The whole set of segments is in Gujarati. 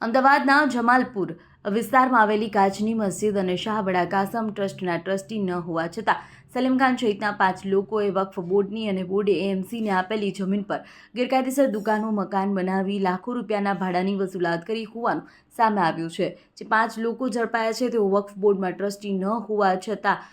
અમદાવાદના જમાલપુર વિસ્તારમાં આવેલી કાચની મસ્જિદ અને શાહબડા કાસમ ટ્રસ્ટના ટ્રસ્ટી ન હોવા છતાં સલીમ ખાન સહિતના 5 લોકોએ વક્ફ બોર્ડની અને બોર્ડે એએમસીને આપેલી જમીન પર ગેરકાયદેસર દુકાનો મકાન બનાવી લાખો રૂપિયાના ભાડાની વસૂલાત કરી હોવાનું સામે આવ્યું છે। જે 5 લોકો ઝડપાયા છે તેઓ વક્ફ બોર્ડમાં ટ્રસ્ટી ન હોવા છતાં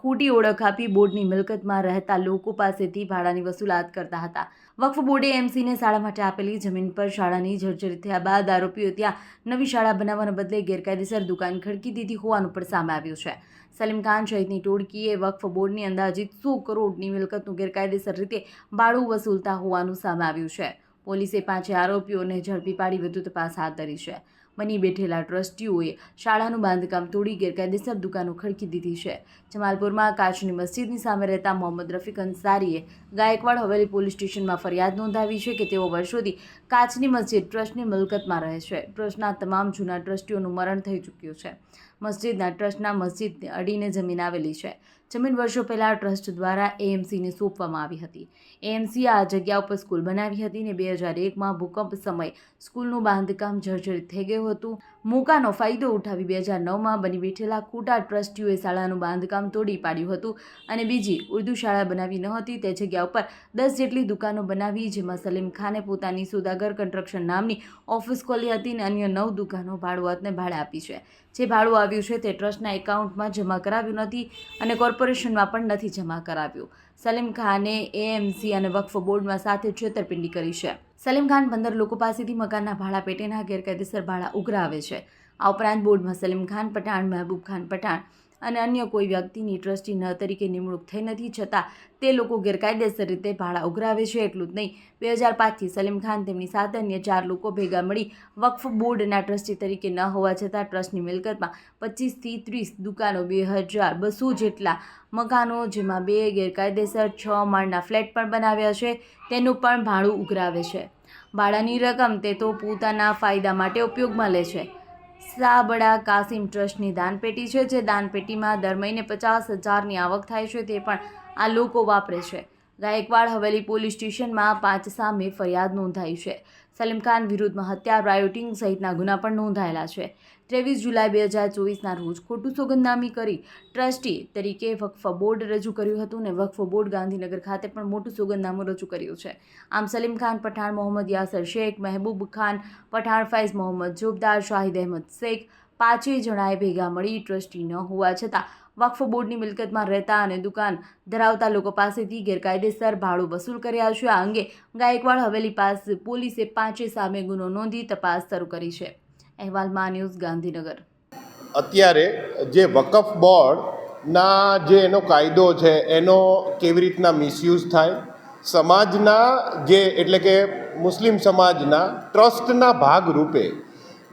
ખોટી ઓળખ આપી બોર્ડની મિલકતમાં રહેતા લોકો પાસેથી ભાડાની વસૂલાત કરતા હતા। વક્ફ બોર્ડે એએમસીને શાળા માટે આપેલી જમીન પર શાળાની જર્જરિત થયા બાદ આરોપીઓ ત્યાં નવી શાળા બનાવવાના બદલે ગેરકાયદેસર દુકાન ખડકી દીધી હોવાનું પણ સામે આવ્યું છે। સલીમ ખાન સહિતની ટોળકીએ વક્ફ બોર્ડની અંદાજિત 100 કરોડની મિલકતનું ગેરકાયદેસર રીતે ભાડું વસૂલતા હોવાનું સામે આવ્યું છે। પોલીસે 5 આરોપીઓને ઝડપી પાડી વધુ તપાસ હાથ ધરી છે। બની બેઠેલા ટ્રસ્ટીઓએ શાળાનું બાંધકામ તોડી ગેરકાયદેસર દુકાનો ખડકી દીધી છે। જમાલપુરમાં કાચની મસ્જિદની સામે રહેતા મોહમ્મદ રફીક અંસારીએ ગાયકવાડ હવેલી પોલીસ સ્ટેશનમાં ફરિયાદ નોંધાવી છે કે તેઓ વર્ષોથી કાચની મસ્જિદ ટ્રસ્ટની મિલકતમાં રહે છે। ટ્રસ્ટના તમામ જૂના ટ્રસ્ટીઓનું મરણ થઈ ચૂક્યું છે। મસ્જિદના ટ્રસ્ટના મસ્જિદને અડીને જમીન આવેલી છે। જમીન વર્ષો પહેલાં ટ્રસ્ટ દ્વારા એએમસીને સોંપવામાં આવી હતી। એએમસીએ આ જગ્યા ઉપર સ્કૂલ બનાવી હતી અને 2001માં ભૂકંપ સમયે સ્કૂલનું બાંધકામ જર્જરિત થઈ ગયું હતું। મોકાનો ફાયદો ઉઠાવી 2009માં બની બેઠેલા ખોટા ટ્રસ્ટીઓએ શાળાનું બાંધકામ તોડી પાડ્યું હતું અને બીજી ઉર્દુ શાળા બનાવી ન હતી તે જગ્યા ઉપર 10 જેટલી દુકાનો બનાવી, જેમાં સલીમ ખાને પોતાની સોદાગર કન્સ્ટ્રક્શન નામની ઓફિસ ખોલી હતી અને અન્ય 9 દુકાનો ભાડુઆતને ભાડે આપી છે। જે ભાડું આવ્યું છે તે ટ્રસ્ટના એકાઉન્ટમાં જમા કરાવ્યું નથી અને કોર્પોરેશનમાં પણ નથી જમા કરાવ્યું। સલીમ ખાને એએમસી અને વક્ફ બોર્ડમાં સાથે છેતરપિંડી કરી છે। સલીમ ખાન 15 લોકો પાસેથી મકાનના ભાડા પેટેના ગેરકાયદેસર ભાડા ઉઘરાવે છે। આ ઉપરાંત બોર્ડમાં સલીમ ખાન પઠાણ, મહેબૂબ ખાન પઠાણ અને અન્ય કોઈ વ્યક્તિની ટ્રસ્ટી તરીકે નિમણૂક થઈ નથી, છતાં તે લોકો ગેરકાયદેસર રીતે ભાડા ઉઘરાવે છે। એટલું જ નહીં, 2005થી સલીમ ખાન તેમની સાથે અન્ય 4 લોકો ભેગા મળી વક્ફ બોર્ડના ટ્રસ્ટી તરીકે ન હોવા છતાં ટ્રસ્ટની મિલકતમાં 25 થી 30 દુકાનો, 2200 જેટલા મકાનો, જેમાં 2 ગેરકાયદેસર 6 માળના ફ્લેટ પણ બનાવ્યા છે, તેનું પણ ભાડું ઉઘરાવે છે। ભાડાની રકમ તે તો પોતાના ફાયદા માટે ઉપયોગમાં લે છે। શાહબડા કાસિમ ટ્રસ્ટની દાનપેટી છે, જે દાનપેટીમાં દર મહિને 50,000ની આવક થાય છે, તે પણ આ લોકો વાપરે છે। ગાયકવાડ હવેલી પોલીસ સ્ટેશનમાં 5 સામે ફરિયાદ નોંધાઈ છે। સલીમ ખાન વિરુદ્ધમાં હત્યા, રાયોટિંગ સહિતના ગુના પણ નોંધાયેલા છે। 23 જુલાઈ 2024ના રોજ ખોટું સોગંદનામી કરી ટ્રસ્ટી તરીકે વક્ફ બોર્ડ રજૂ કર્યું હતું અને વક્ફ બોર્ડ ગાંધીનગર ખાતે પણ મોટું સોગંદનામું રજૂ કર્યું છે। આમ સલીમ ખાન પઠાણ, મોહમ્મદ યાસર શેખ, મહેબૂબ ખાન પઠાણ, ફૈઝ મોહમ્મદ જોબદાર, શાહિદ અહેમદ શેખ 5 જણાએ ભેગા મળી ટ્રસ્ટી ન હોવા છતાં વક્ફ બોર્ડની મિલકતમાં રહેતા અને દુકાન ધરાવતા લોકો પાસેથી ગેરકાયદેસર ભાડું વસૂલ કર્યા છે। આ અંગે ગાયકવાડ હવેલી પાસે પોલીસે 5 સામે ગુનો નોંધી તપાસ શરૂ કરી છે। અહેવાલ માં ન્યૂઝ, ગાંધીનગર। અત્યારે જે વકફ બોર્ડના જે એનો કાયદો છે એનો કેવી રીતના મિસયુઝ થાય, સમાજના જે એટલે કે મુસ્લિમ સમાજના ટ્રસ્ટના ભાગરૂપે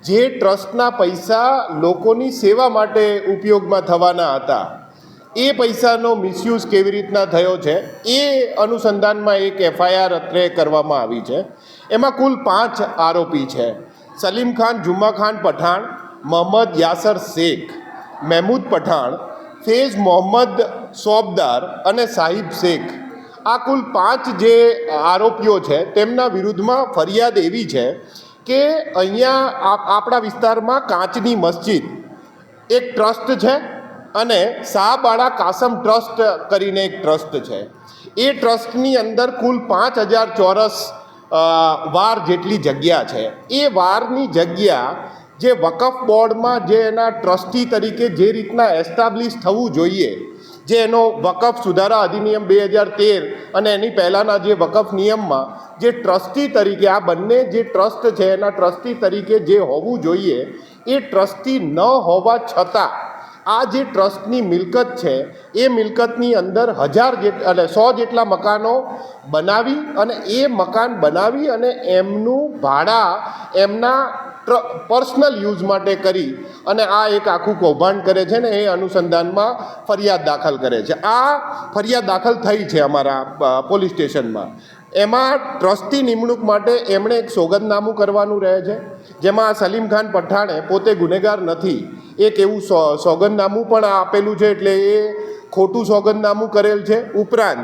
જે ટ્રસ્ટના પૈસા લોકોની સેવા માટે ઉપયોગમાં થવાના હતા એ પૈસાનો મિસયુઝ કેવી રીતના થયો છે એ અનુસંધાનમાં એક એફઆઈઆર અત્રે કરવામાં આવી છે। એમાં કુલ 5 આરોપી છે। સલીમ ખાન, જુમ્મા ખાન પઠાણ, મોહમ્મદ યાસર શેખ, મહેમૂદ પઠાણ, ફૈઝ મોહમ્મદ સોબદાર અને સાહિબ શેખ, આ કુલ 5 જે આરોપીઓ છે તેમના વિરુદ્ધમાં ફરિયાદ એવી છે કે અહીંયા આપણા વિસ્તારમાં કાચની મસ્જિદ એક ટ્રસ્ટ છે અને શાહબાડા કાસમ ટ્રસ્ટ કરીને એક ટ્રસ્ટ છે। એ ટ્રસ્ટની અંદર કુલ 5000 ચોરસ વાર જેટલી જગ્યા છે। એ વારની જગ્યા જે વકફ બોર્ડમાં જે એના ટ્રસ્ટી તરીકે જે રીતના એસ્ટાબ્લિશ થવું જોઈએ, જે એનો વકફ સુધારા અધિનિયમ 2013 અને એની પહેલાંના જે વકફ નિયમમાં જે ટ્રસ્ટી તરીકે આ બંને જે ટ્રસ્ટ છે એના ટ્રસ્ટી તરીકે જે હોવું જોઈએ એ ટ્રસ્ટી ન હોવા છતાં આ જે ટ્રસ્ટની મિલકત છે એ મિલકતની અંદર 100 જેટલા મકાનો બનાવી અને એ મકાન બનાવી અને એમનું ભાડા એમના પર્સનલ યુઝ માટે કરી અને આ એક આખું કૌભાંડ કરે છે ને એ અનુસંધાનમાં ફરિયાદ દાખલ કરે છે। આ ફરિયાદ દાખલ થઈ છે અમારા પોલીસ સ્ટેશનમાં। એમાં ટ્રસ્ટી નિમણૂક માટે એમણે એક સોગંદનામું કરવાનું રહે છે, જેમાં સલીમ ખાન પઠાણે પોતે ગુનેગાર નથી એક એવું સોગંદનામું પણ આપેલું છે, એટલે એ ખોટું સોગંદનામું કરેલ છે। ઉપરાંત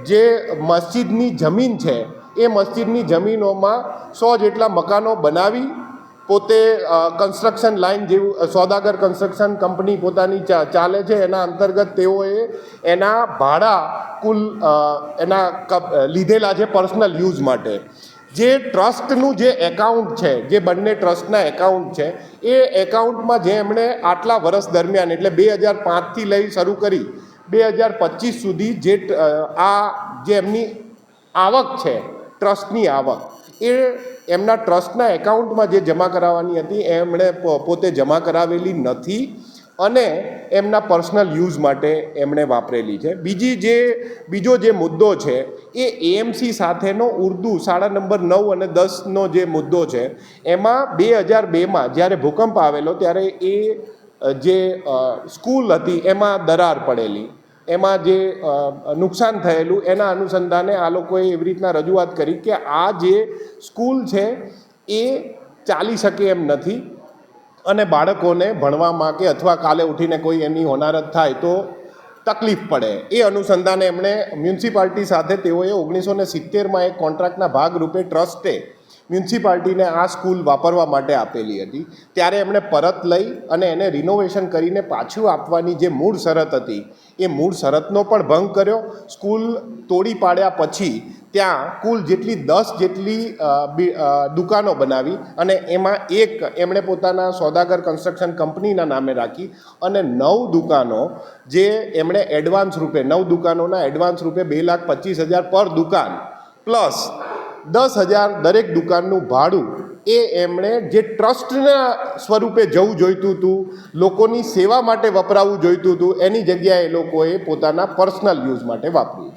જે મસ્જિદની જમીન છે એ મસ્જિદની જમીનોમાં 100 જેટલા મકાનો બનાવી પોતે કન્સ્ટ્રક્શન લાઇન જેવું સોદાગર કન્સ્ટ્રક્શન કંપની પોતાની ચાલે છે. એના અંતર્ગત તેઓએ એના ભાડા કુલ લીધેલા છે પર્સનલ યુઝ માટે. જે ટ્રસ્ટનું જે એકાઉન્ટ છે, જે બંને ટ્રસ્ટના એકાઉન્ટ છે, એ એકાઉન્ટમાં જે એમણે આટલા વર્ષ દરમિયાન એટલે 2005થી લઈ શરૂ કરી 2025 સુધી જે જે એમની આવક છે, ટ્રસ્ટની આવક, એ એમના ટ્રસ્ટના એકાઉન્ટમાં જે જમા કરાવવાની હતી એમણે પોતે જમા કરાવેલી નથી અને એમના પર્સનલ યુઝ માટે એમણે વાપરેલી છે. બીજો જે મુદ્દો છે એ એએમસી સાથેનો ઉર્દુ શાળા નંબર 9 અને 10નો જે મુદ્દો છે, એમાં 2002માં જ્યારે ભૂકંપ આવેલો ત્યારે એ જે સ્કૂલ હતી એમાં દરાર પડેલી, એમાં જે નુકસાન થયેલું એના અનુસંધાને આ લોકોએ એવી રીતના રજૂઆત કરી કે આ જે સ્કૂલ છે એ ચાલી શકે એમ નથી અને બાળકોને ભણવામાં કે અથવા કાલે ઉઠીને કોઈ એની હોનારત થાય તો તકલીફ પડે. એ અનુસંધાને એમણે મ્યુનિસિપાલિટી સાથે તેઓએ 1970માં એક કોન્ટ્રાક્ટના ભાગરૂપે ટ્રસ્ટે મ્યુનિસિપાલિટીને આ સ્કૂલ વાપરવા માટે આપેલી હતી. ત્યારે એમણે પરત લઈ અને એને રિનોવેશન કરીને પાછું આપવાની જે મૂળ શરત હતી એ મૂળ શરતનો પણ ભંગ કર્યો. સ્કૂલ તોડી પાડ્યા પછી ત્યાં કુલ 10 જેટલી દુકાનો બનાવી અને એમાં એક એમણે પોતાના સોદાગર કન્સ્ટ્રક્શન કંપનીના નામે રાખી અને 9 દુકાનો જે એમણે એડવાન્સ રૂપે 9 દુકાનોના એડવાન્સ રૂપે 2,25,000 પર દુકાન પ્લસ 10,000 દરેક દુકાનનું ભાડું એ એમણે જે ટ્રસ્ટના સ્વરૂપે જવું જોઈતું હતું, લોકોની સેવા માટે વપરાવું જોઈતું હતું, એની જગ્યાએ એ લોકોએ પોતાના પર્સનલ યુઝ માટે વાપર્યું.